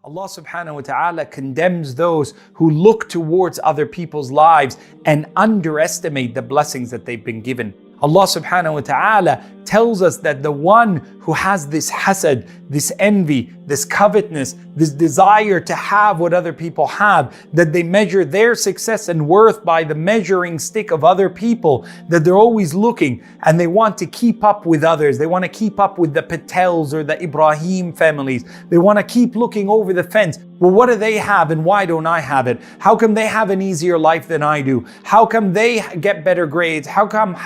Allah subhanahu wa ta'ala condemns those who look towards other people's lives and underestimate the blessings that they've been given. Allah subhanahu wa ta'ala tells us that the one who has this hasad, this envy, this covetousness, this desire to have what other people have, that they measure their success and worth by the measuring stick of other people, that they're always looking and they want to keep up with others. They want to keep up with the Patels or the Ibrahim families. They want to keep looking over the fence. Well, what do they have and why don't I have it? How come they have an easier life than I do? How come they get better grades? How come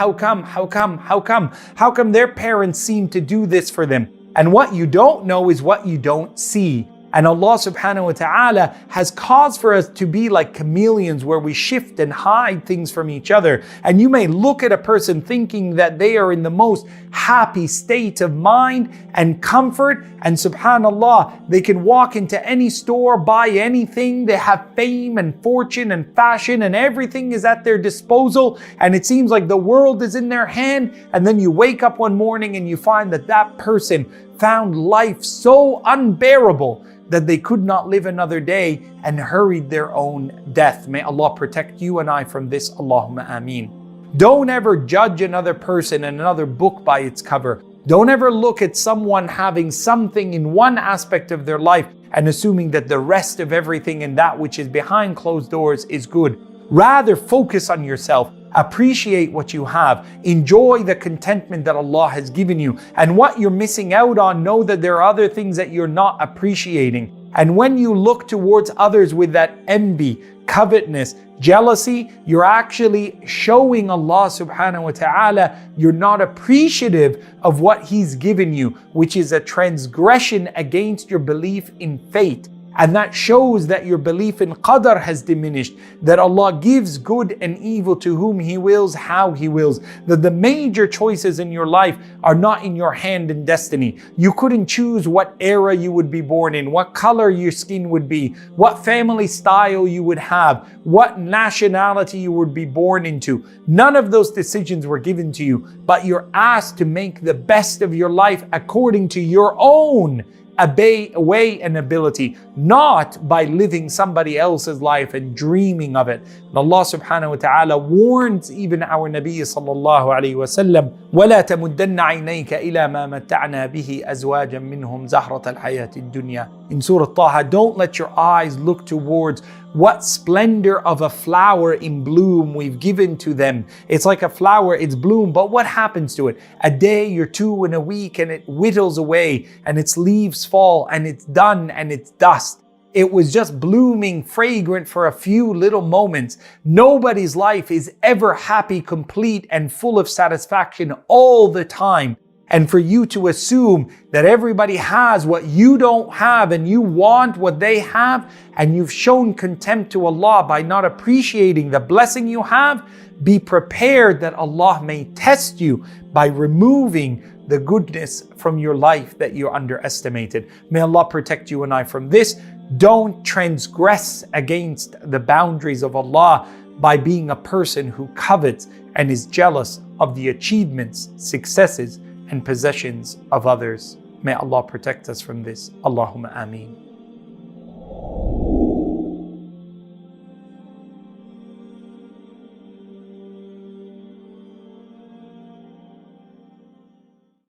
their parents seem to do this for them? And what you don't know is what you don't see. And Allah subhanahu wa ta'ala has caused for us to be like chameleons where we shift and hide things from each other. And you may look at a person thinking that they are in the most happy state of mind and comfort, and subhanallah, they can walk into any store, buy anything, they have fame and fortune and fashion and everything is at their disposal, and it seems like the world is in their hand. And then you wake up one morning and you find that that person found life so unbearable that they could not live another day and hurried their own death. May Allah protect you and I from this. Allahumma ameen. Don't ever judge another person and another book by its cover. Don't ever look at someone having something in one aspect of their life and assuming that the rest of everything and that which is behind closed doors is good. Rather, focus on yourself. Appreciate what you have. Enjoy the contentment that Allah has given you. And what you're missing out on, know that there are other things that you're not appreciating. And when you look towards others with that envy, covetousness, jealousy, you're actually showing Allah subhanahu wa ta'ala you're not appreciative of what He's given you, which is a transgression against your belief in fate. And that shows that your belief in qadr has diminished, that Allah gives good and evil to whom He wills, how He wills, that the major choices in your life are not in your hand and destiny. You couldn't choose what era you would be born in, what color your skin would be, what family style you would have, what nationality you would be born into. None of those decisions were given to you, but you're asked to make the best of your life according to your own way and ability, not by living somebody else's life and dreaming of it. And Allah subhanahu wa ta'ala warns even our Nabi sallallahu alayhi wa sallam, وَلَا تَمُدَّنَّ عَيْنَيْكَ إِلَى مَا مَتَّعْنَا بِهِ أَزْوَاجًا مِّنْهُمْ زَهْرَةَ الْحَيَاةِ الدُّنْيَا. In Surah Taha, don't let your eyes look towards what splendor of a flower in bloom we've given to them. It's like a flower, it's bloom, but what happens to it? A day or two and a week and it whittles away and its leaves fall and it's done and it's dust. It was just blooming fragrant for a few little moments. Nobody's life is ever happy, complete, and full of satisfaction all the time. And for you to assume that everybody has what you don't have and you want what they have, and you've shown contempt to Allah by not appreciating the blessing you have, be prepared that Allah may test you by removing the goodness from your life that you underestimated. May Allah protect you and I from this. Don't transgress against the boundaries of Allah by being a person who covets and is jealous of the achievements, successes, and possessions of others. May Allah protect us from this. Allahumma ameen.